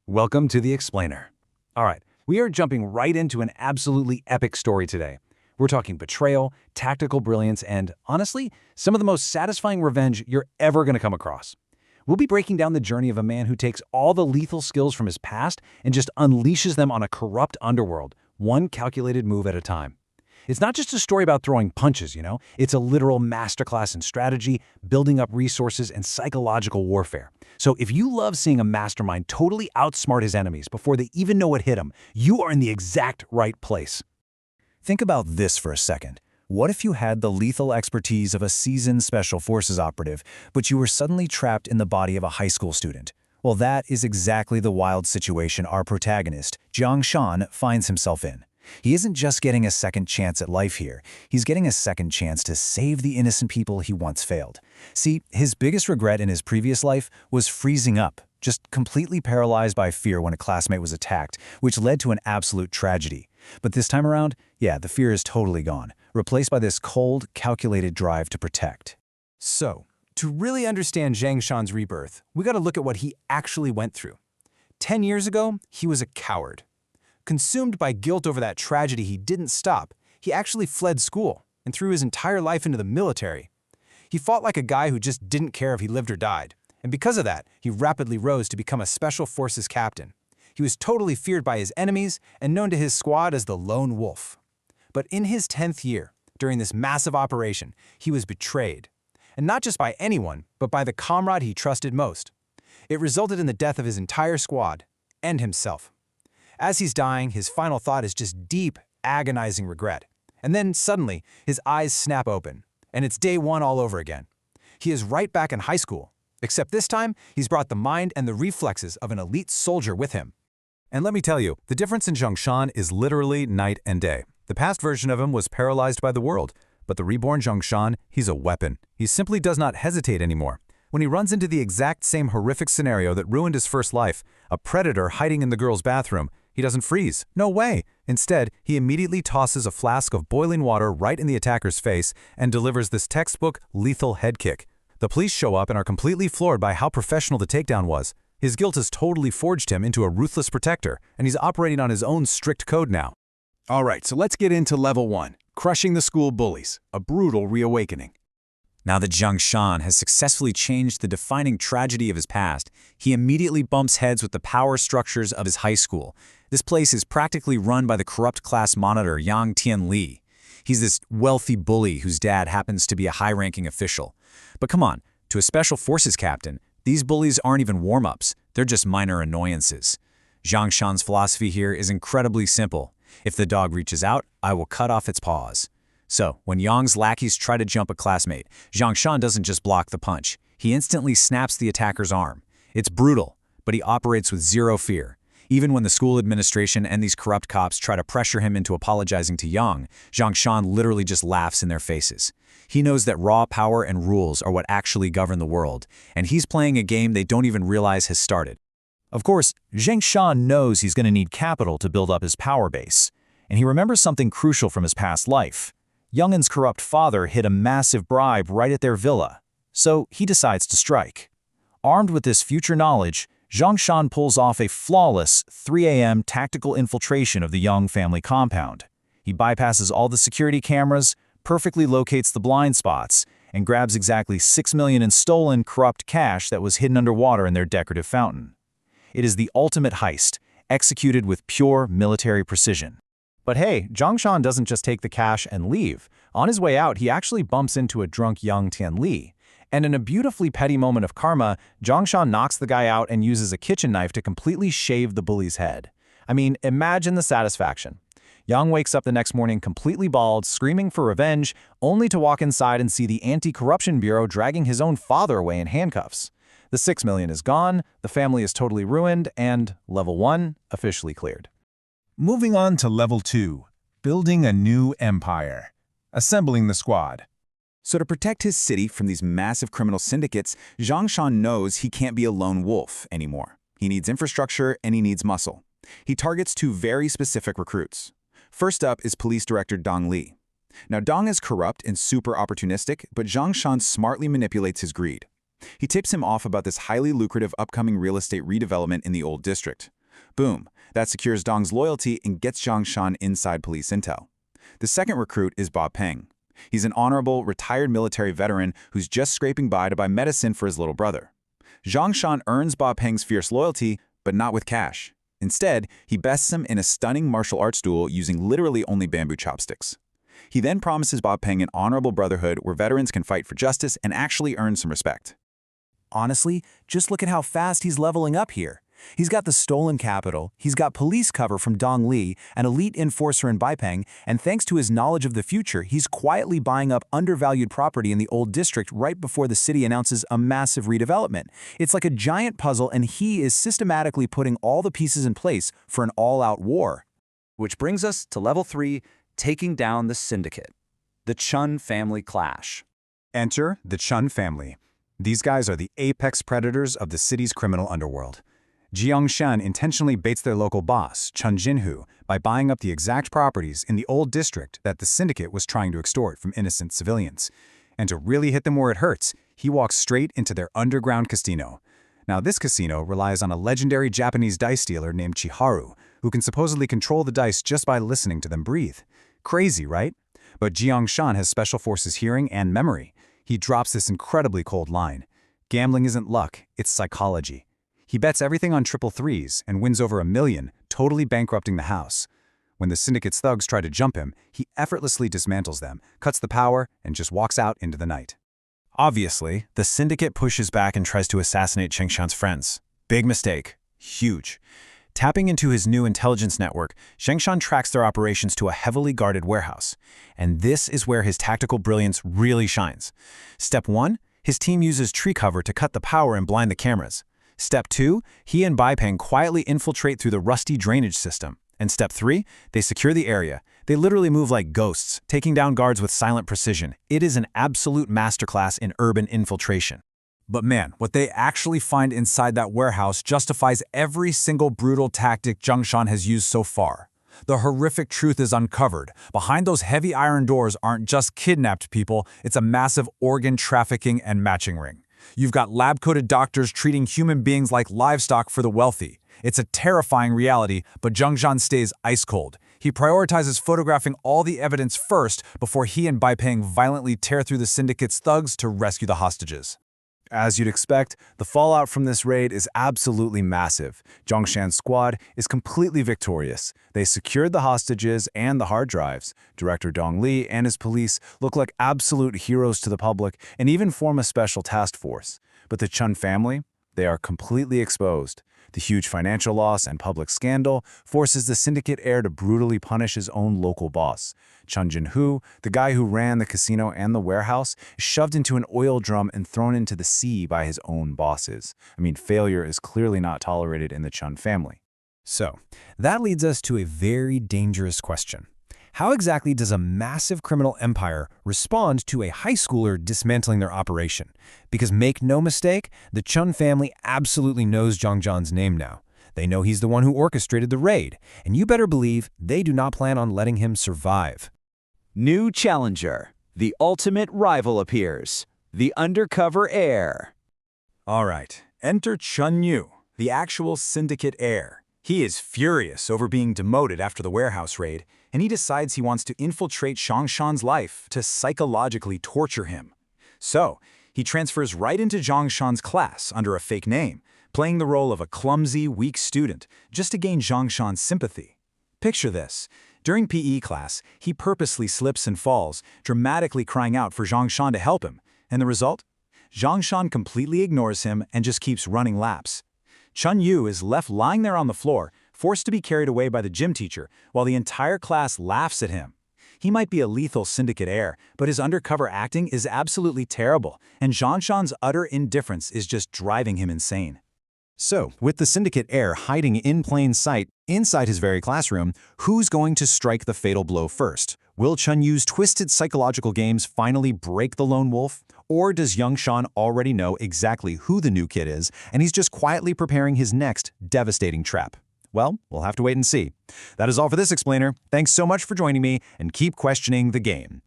Welcome to The Explainer. All right, we are jumping right into an absolutely epic story today. We're talking betrayal, tactical brilliance, and, honestly, some of the most satisfying revenge you're ever going to come across. We'll be breaking down the journey of a man who takes all the lethal skills from his past and just unleashes them on a corrupt underworld, one calculated move at a time. It's not just a story about throwing punches, It's a literal masterclass in strategy, building up resources, and psychological warfare. So if you love seeing a mastermind totally outsmart his enemies before they even know what hit him, you are in the exact right place. Think about this for a second. What if you had the lethal expertise of a seasoned Special Forces operative, but you were suddenly trapped in the body of a high school student? Well, that is exactly the wild situation our protagonist, Jiang Shan, finds himself in. He isn't just getting a second chance at life here, he's getting a second chance to save the innocent people he once failed. See, his biggest regret in his previous life was freezing up, just completely paralyzed by fear when a classmate was attacked, which led to an absolute tragedy. But this time around, the fear is totally gone, replaced by this cold, calculated drive to protect. So, to really understand Jiang Shan's rebirth, we gotta look at what he actually went through. 10 years ago, he was a coward. Consumed by guilt over that tragedy he didn't stop, he actually fled school and threw his entire life into the military. He fought like a guy who just didn't care if he lived or died, and because of that, he rapidly rose to become a Special Forces captain. He was totally feared by his enemies and known to his squad as the Lone Wolf. But in his 10th year, during this massive operation, he was betrayed. And not just by anyone, but by the comrade he trusted most. It resulted in the death of his entire squad and himself. As he's dying, his final thought is just deep, agonizing regret. And then, suddenly, his eyes snap open, and it's day one all over again. He is right back in high school, except this time, he's brought the mind and the reflexes of an elite soldier with him. And let me tell you, the difference in Jiang Shan is literally night and day. The past version of him was paralyzed by the world, but the reborn Jiang Shan, he's a weapon. He simply does not hesitate anymore. When he runs into the exact same horrific scenario that ruined his first life, a predator hiding in the girl's bathroom, he doesn't freeze. No way! Instead, he immediately tosses a flask of boiling water right in the attacker's face and delivers this textbook lethal head kick. The police show up and are completely floored by how professional the takedown was. His guilt has totally forged him into a ruthless protector, and he's operating on his own strict code now. All right, so let's get into level 1, crushing the school bullies, a brutal reawakening. Now that Jiang Shan has successfully changed the defining tragedy of his past, he immediately bumps heads with the power structures of his high school. This place is practically run by the corrupt class monitor Yang Tianli. He's this wealthy bully whose dad happens to be a high-ranking official. But come on, to a Special Forces captain, these bullies aren't even warm-ups, they're just minor annoyances. Jiang Shan's philosophy here is incredibly simple. If the dog reaches out, I will cut off its paws. So, when Yang's lackeys try to jump a classmate, Jiang Shan doesn't just block the punch. He instantly snaps the attacker's arm. It's brutal, but he operates with zero fear. Even when the school administration and these corrupt cops try to pressure him into apologizing to Yang, Jiang Shan literally just laughs in their faces. He knows that raw power and rules are what actually govern the world, and he's playing a game they don't even realize has started. Of course, Jiang Shan knows he's going to need capital to build up his power base, and he remembers something crucial from his past life. Youngin's corrupt father hid a massive bribe right at their villa, so he decides to strike. Armed with this future knowledge, Jiang Shan pulls off a flawless 3 a.m. tactical infiltration of the Yang family compound. He bypasses all the security cameras, perfectly locates the blind spots, and grabs exactly $6 million in stolen, corrupt cash that was hidden underwater in their decorative fountain. It is the ultimate heist, executed with pure military precision. But hey, Jiang Shan doesn't just take the cash and leave. On his way out, he actually bumps into a drunk Yang Tianli. And in a beautifully petty moment of karma, Jiang Shan knocks the guy out and uses a kitchen knife to completely shave the bully's head. I mean, imagine the satisfaction. Yang wakes up the next morning completely bald, screaming for revenge, only to walk inside and see the Anti-Corruption Bureau dragging his own father away in handcuffs. The $6 million is gone, the family is totally ruined, and level 1 officially cleared. Moving on to level 2, building a new empire. Assembling the squad. So to protect his city from these massive criminal syndicates, Jiang Shan knows he can't be a lone wolf anymore. He needs infrastructure and he needs muscle. He targets 2 very specific recruits. First up is Police Director Dong Li. Now Dong is corrupt and super opportunistic, but Jiang Shan smartly manipulates his greed. He tips him off about this highly lucrative upcoming real estate redevelopment in the old district. Boom, that secures Dong's loyalty and gets Zhang Shan inside police intel. The second recruit is Ba Peng. He's an honorable, retired military veteran who's just scraping by to buy medicine for his little brother. Zhang Shan earns Ba Peng's fierce loyalty, but not with cash. Instead, he bests him in a stunning martial arts duel using literally only bamboo chopsticks. He then promises Ba Peng an honorable brotherhood where veterans can fight for justice and actually earn some respect. Honestly, just look at how fast he's leveling up here. He's got the stolen capital, he's got police cover from Dong Li, an elite enforcer in Baipeng, and thanks to his knowledge of the future, he's quietly buying up undervalued property in the old district right before the city announces a massive redevelopment. It's like a giant puzzle, and he is systematically putting all the pieces in place for an all-out war. Which brings us to level 3, taking down the syndicate. The Chun family clash. Enter the Chun family. These guys are the apex predators of the city's criminal underworld. Jiang Shan intentionally baits their local boss, Chun Jinhu, by buying up the exact properties in the old district that the syndicate was trying to extort from innocent civilians. And to really hit them where it hurts, he walks straight into their underground casino. Now, this casino relies on a legendary Japanese dice dealer named Chiharu, who can supposedly control the dice just by listening to them breathe. Crazy, right? But Jiang Shan has special forces hearing and memory. He drops this incredibly cold line. Gambling isn't luck, it's psychology. He bets everything on triple threes and wins over $1 million, totally bankrupting the house. When the syndicate's thugs try to jump him, he effortlessly dismantles them, cuts the power, and just walks out into the night. Obviously, the syndicate pushes back and tries to assassinate Zhang Shan's friends. Big mistake. Huge. Tapping into his new intelligence network, Zhang Shan tracks their operations to a heavily guarded warehouse. And this is where his tactical brilliance really shines. Step 1, his team uses tree cover to cut the power and blind the cameras. Step 2, he and Baipeng quietly infiltrate through the rusty drainage system. And Step 3, they secure the area. They literally move like ghosts, taking down guards with silent precision. It is an absolute masterclass in urban infiltration. But man, what they actually find inside that warehouse justifies every single brutal tactic Zhang Shan has used so far. The horrific truth is uncovered. Behind those heavy iron doors aren't just kidnapped people, it's a massive organ trafficking and matching ring. You've got lab-coated doctors treating human beings like livestock for the wealthy. It's a terrifying reality, but Zhang Shan stays ice cold. He prioritizes photographing all the evidence first before he and Baipeng violently tear through the syndicate's thugs to rescue the hostages. As you'd expect, the fallout from this raid is absolutely massive. Zhang Shan's squad is completely victorious. They secured the hostages and the hard drives. Director Dong Li and his police look like absolute heroes to the public and even form a special task force. But the Chun family, they are completely exposed. The huge financial loss and public scandal forces the syndicate heir to brutally punish his own local boss. Chun Jinhu, the guy who ran the casino and the warehouse, is shoved into an oil drum and thrown into the sea by his own bosses. Failure is clearly not tolerated in the Chun family. So, that leads us to a very dangerous question. How exactly does a massive criminal empire respond to a high schooler dismantling their operation? Because make no mistake, the Chun family absolutely knows Zhang Shan's name now. They know he's the one who orchestrated the raid, and you better believe they do not plan on letting him survive. New challenger. The ultimate rival appears. The undercover heir. All right, enter Chun Yu, the actual syndicate heir. He is furious over being demoted after the warehouse raid, and he decides he wants to infiltrate Zhang Shan's life to psychologically torture him. So, he transfers right into Zhang Shan's class under a fake name, playing the role of a clumsy, weak student just to gain Zhang Shan's sympathy. Picture this. During PE class, he purposely slips and falls, dramatically crying out for Zhang Shan to help him. And the result? Zhang Shan completely ignores him and just keeps running laps. Chun Yu is left lying there on the floor, forced to be carried away by the gym teacher, while the entire class laughs at him. He might be a lethal syndicate heir, but his undercover acting is absolutely terrible, and Zhang Shan's utter indifference is just driving him insane. So, with the syndicate heir hiding in plain sight inside his very classroom, who's going to strike the fatal blow first? Will Chun Yu's twisted psychological games finally break the lone wolf? Or does Zhang Shan already know exactly who the new kid is, and he's just quietly preparing his next devastating trap? Well, we'll have to wait and see. That is all for this explainer. Thanks so much for joining me, and keep questioning the game.